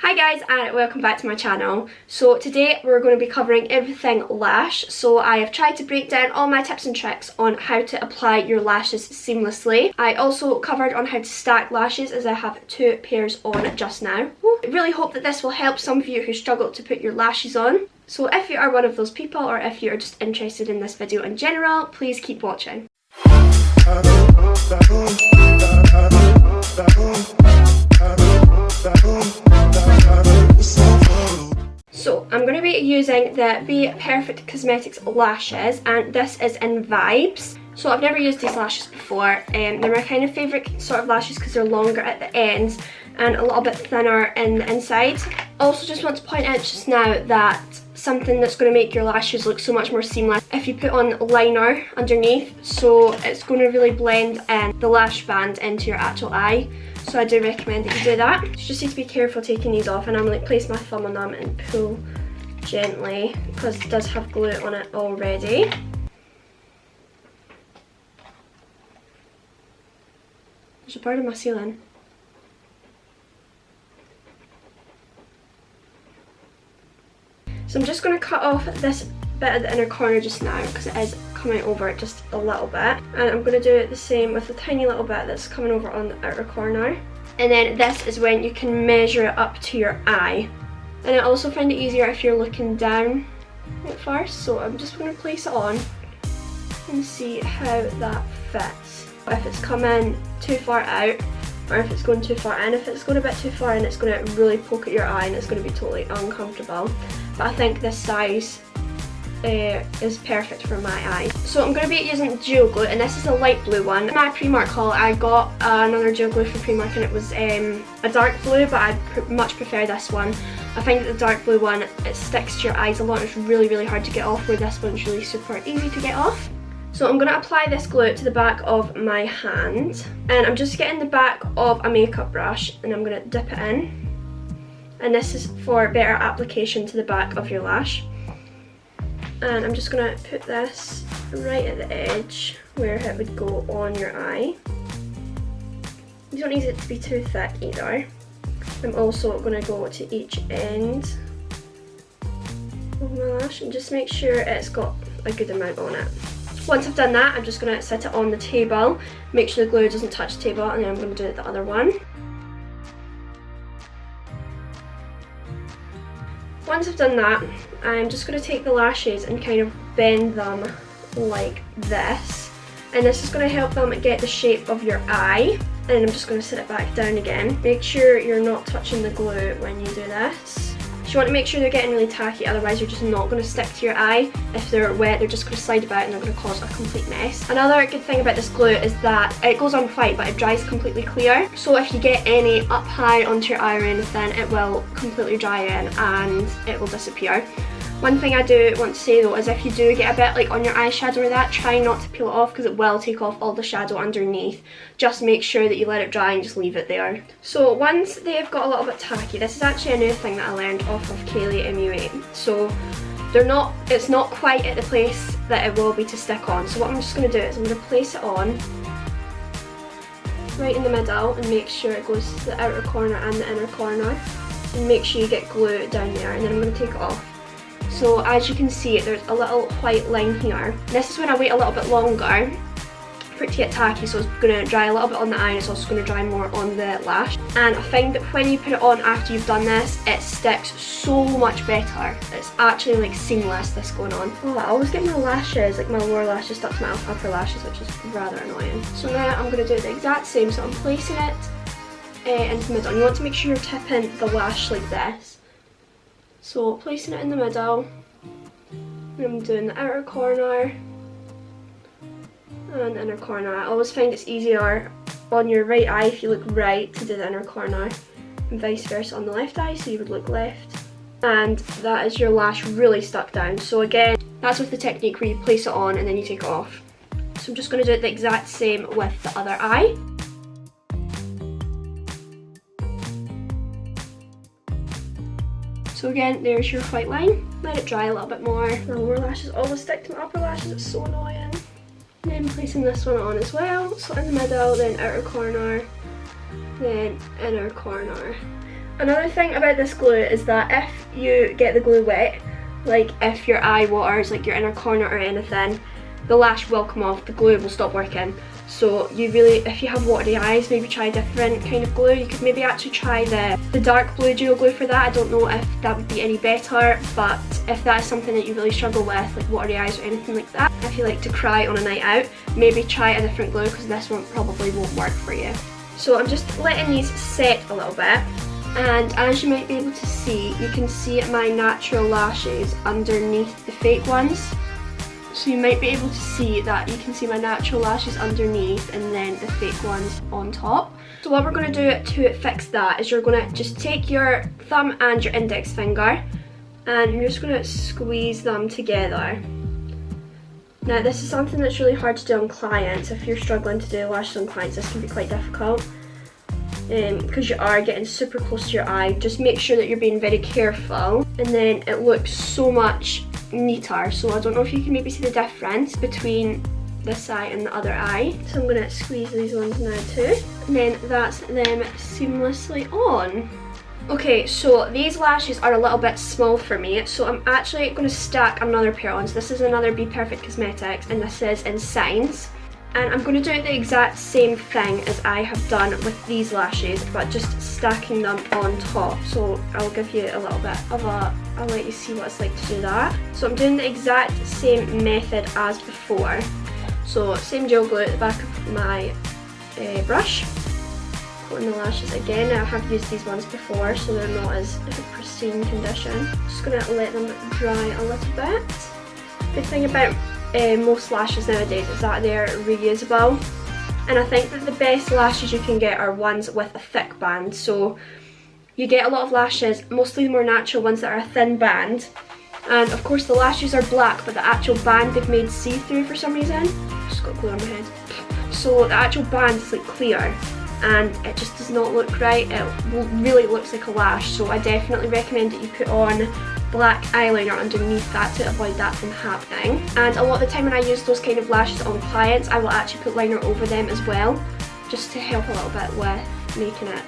Hi guys, and welcome back to my channel. So today we're going to be covering everything lash. So I have tried to break down all my tips and tricks on how to apply your lashes seamlessly. I also covered on how to stack lashes as I have 2 pairs on just now. I really hope that this will help some of you who struggle to put your lashes on. So if you are one of those people, or if you are just interested in this video in general, please keep watching. So I'm going to be using the Be Perfect Cosmetics lashes, and this is in Vibes. So I've never used these lashes before. They're my kind of favourite sort of lashes because they're longer at the ends and a little bit thinner in the inside. Also just want to point out just now that something that's going to make your lashes look so much more seamless if you put on liner underneath, so it's going to really blend in the lash band into your actual eye. So I do recommend that you do that. You just need to be careful taking these off, and I'm like place my thumb on them and pull gently because it does have glue on it already. There's a bird in my ceiling. So I'm just going to cut off this bit of the inner corner just now because it is coming over just a little bit, and I'm going to do the same with the tiny little bit that's coming over on the outer corner. And then this is when you can measure it up to your eye. And I also find it easier if you're looking down at first, so I'm just going to place it on and see how that fits. If it's coming too far out, or if it's going too far in. If it's going a bit too far in, it's going to really poke at your eye and it's going to be totally uncomfortable. But I think this size is perfect for my eyes. So I'm going to be using gel glue, and this is a light blue one. In my Primark haul I got another gel glue from Primark, and it was a dark blue, but I much prefer this one. I find that the dark blue one, it sticks to your eyes a lot. It's really hard to get off, where this one's really super easy to get off. So I'm going to apply this glue to the back of my hand, and I'm just getting the back of a makeup brush and I'm going to dip it in, and this is for better application to the back of your lash. And I'm just going to put this right at the edge where it would go on your eye. You don't need it to be too thick either. I'm also going to go to each end of my lash and just make sure it's got a good amount on it. Once I've done that, I'm just going to set it on the table, make sure the glue doesn't touch the table, and then I'm going to do the other one. Once I've done that, I'm just going to take the lashes and kind of bend them like this, and this is going to help them get the shape of your eye. And then I'm just going to sit it back down again. Make sure you're not touching the glue when you do this. You want to make sure they're getting really tacky, otherwise you're just not going to stick to your eye. If they're wet, they're just going to slide about and they're going to cause a complete mess. Another good thing about this glue is that it goes on white, but it dries completely clear. So if you get any up high onto your eye or anything, it will completely dry in and it will disappear. One thing I do want to say though is if you do get a bit like on your eyeshadow or that, try not to peel it off because it will take off all the shadow underneath. Just make sure that you let it dry and just leave it there. So once they've got a little bit tacky, this is actually a new thing that I learned off of Kaylee MU8. So it's not quite at the place that it will be to stick on. So what I'm just going to do is I'm going to place it on right in the middle and make sure it goes to the outer corner and the inner corner. And make sure you get glue down there, and then I'm going to take it off. So as you can see, there's a little white line here. This is when I wait a little bit longer for it to get tacky, so it's going to dry a little bit on the eye, and it's also going to dry more on the lash. And I find that when you put it on after you've done this, it sticks so much better. It's actually like seamless, this going on. Oh, I always get my lashes, like my lower lashes stuck to my upper lashes, which is rather annoying. So now I'm going to do the exact same. So I'm placing it into the middle. You want to make sure you're tipping the lash like this. So placing it in the middle, and I'm doing the outer corner and the inner corner. I always find it's easier on your right eye if you look right to do the inner corner, and vice versa on the left eye, so you would look left. And that is your lash really stuck down. So again, that's with the technique where you place it on and then you take it off. So I'm just going to do the exact same with the other eye. So again, there's your white line. Let it dry a little bit more. My lower lashes always stick to my upper lashes, it's so annoying. And then placing this one on as well. So in the middle, then outer corner, then inner corner. Another thing about this glue is that if you get the glue wet, like if your eye waters, like your inner corner or anything, the lash will come off, the glue will stop working. So you really, if you have watery eyes, maybe try a different kind of glue. You could maybe actually try the dark blue duo glue for that. I don't know if that would be any better, but if that is something that you really struggle with, like watery eyes or anything like that, if you like to cry on a night out, maybe try a different glue because this one probably won't work for you. So I'm just letting these set a little bit, and as you might be able to see, you can see my natural lashes underneath the fake ones. So you might be able to see that you can see my natural lashes underneath and then the fake ones on top. So what we're going to do to fix that is you're going to just take your thumb and your index finger and you're just going to squeeze them together. Now this is something that's really hard to do on clients. If you're struggling to do lashes on clients, this can be quite difficult because you are getting super close to your eye. Just make sure that you're being very careful, and then it looks so much neater. So I don't know if you can maybe see the difference between this eye and the other eye. So I'm going to squeeze these ones now too, and then that's them seamlessly on. Okay, so these lashes are a little bit small for me, so I'm actually going to stack another pair on. So this is another Be Perfect Cosmetics, and this is in Signs. And I'm going to do the exact same thing as I have done with these lashes, but just stacking them on top. So I'll give you a little bit of I'll let you see what it's like to do that. So I'm doing the exact same method as before. So same gel glue at the back of my brush. Coating the lashes again. I have used these ones before, so they're not as in pristine condition. Just going to let them dry a little bit. Good thing about most lashes nowadays is that they're reusable, and I think that the best lashes you can get are ones with a thick band. So you get a lot of lashes, mostly the more natural ones that are a thin band, and of course the lashes are black, but the actual band they've made see-through for some reason. Just got glue on my head. So the actual band is like clear, and it just does not look right. It really looks like a lash, so I definitely recommend that you put on black eyeliner underneath that to avoid that from happening. And a lot of the time when I use those kind of lashes on clients, I will actually put liner over them as well, just to help a little bit with making it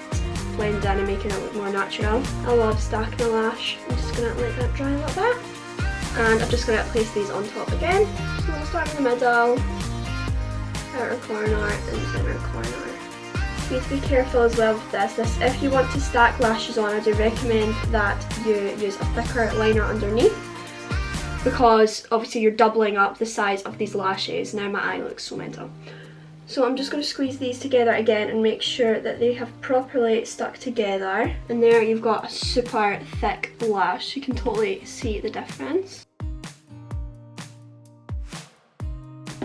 blend in and making it look more natural. I love stacking a lash. I'm just going to let that dry a little bit, and I'm just going to place these on top again. So we'll start in the middle, outer corner and inner corner. You need to be careful as well with this. If you want to stack lashes on, I do recommend that you use a thicker liner underneath, because obviously you're doubling up the size of these lashes. Now my eye looks so mental. So I'm just going to squeeze these together again and make sure that they have properly stuck together. And there you've got a super thick lash. You can totally see the difference.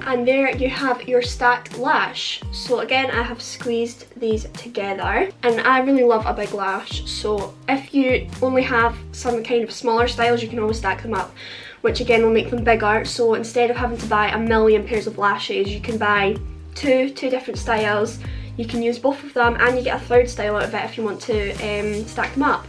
And there you have your stacked lash. So again, I have squeezed these together, and I really love a big lash. So if you only have some kind of smaller styles, you can always stack them up, which again will make them bigger. So instead of having to buy a million pairs of lashes, you can buy two different styles. You can use both of them, and you get a third style out of it if you want to stack them up.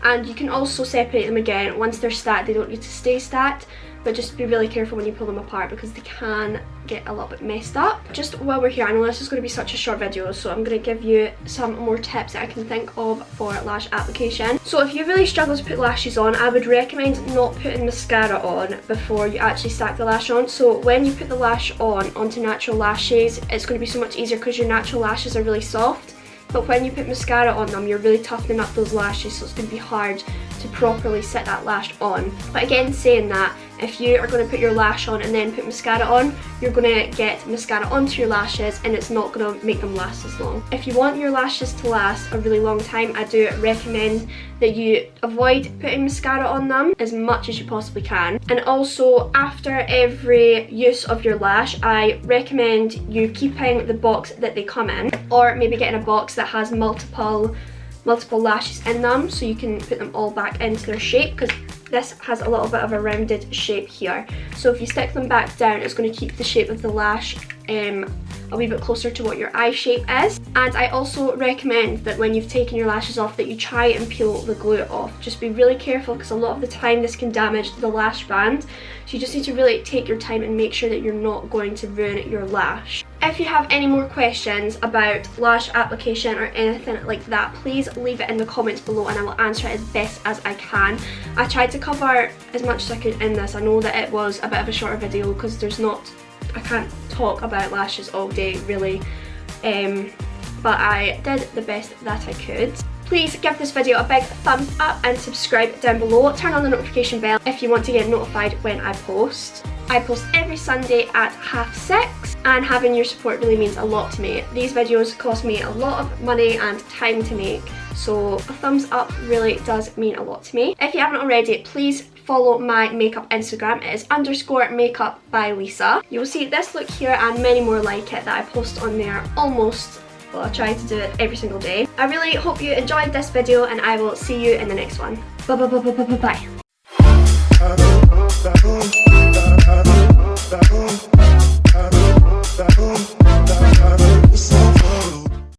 And you can also separate them again. Once they're stacked, they don't need to stay stacked, but just be really careful when you pull them apart because they can get a little bit messed up. Just while we're here, I know this is going to be such a short video, so I'm going to give you some more tips that I can think of for lash application. So if you really struggle to put lashes on, I would recommend not putting mascara on before you actually stack the lash on. So when you put the lash on onto natural lashes, it's going to be so much easier because your natural lashes are really soft. But when you put mascara on them, you're really toughening up those lashes, so it's going to be hard to properly set that lash on. But again, saying that, if you are going to put your lash on and then put mascara on, you're going to get mascara onto your lashes and it's not going to make them last as long. If you want your lashes to last a really long time, I do recommend that you avoid putting mascara on them as much as you possibly can. And also, after every use of your lash, I recommend you keeping the box that they come in, or maybe getting a box that has multiple lashes in them, so you can put them all back into their shape, because this has a little bit of a rounded shape here. So if you stick them back down, it's going to keep the shape of the lash a wee bit closer to what your eye shape is. And I also recommend that when you've taken your lashes off, that you try and peel the glue off. Just be really careful, because a lot of the time this can damage the lash band. So you just need to really take your time and make sure that you're not going to ruin your lash. If you have any more questions about lash application or anything like that, please leave it in the comments below and I will answer it as best as I can. I tried to cover as much as I could in this. I know that it was a bit of a shorter video because I can't talk about lashes all day really, but I did the best that I could. Please give this video a big thumbs up and subscribe down below. Turn on the notification bell if you want to get notified when I post. I post every Sunday at 6:30 and having your support really means a lot to me. These videos cost me a lot of money and time to make, so a thumbs up really does mean a lot to me. If you haven't already, please follow my makeup Instagram. It is _makeup by Lisa. You will see this look here and many more like it that I post on there almost. Well, I try to do it every single day. I really hope you enjoyed this video and I will see you in the next one. Bye.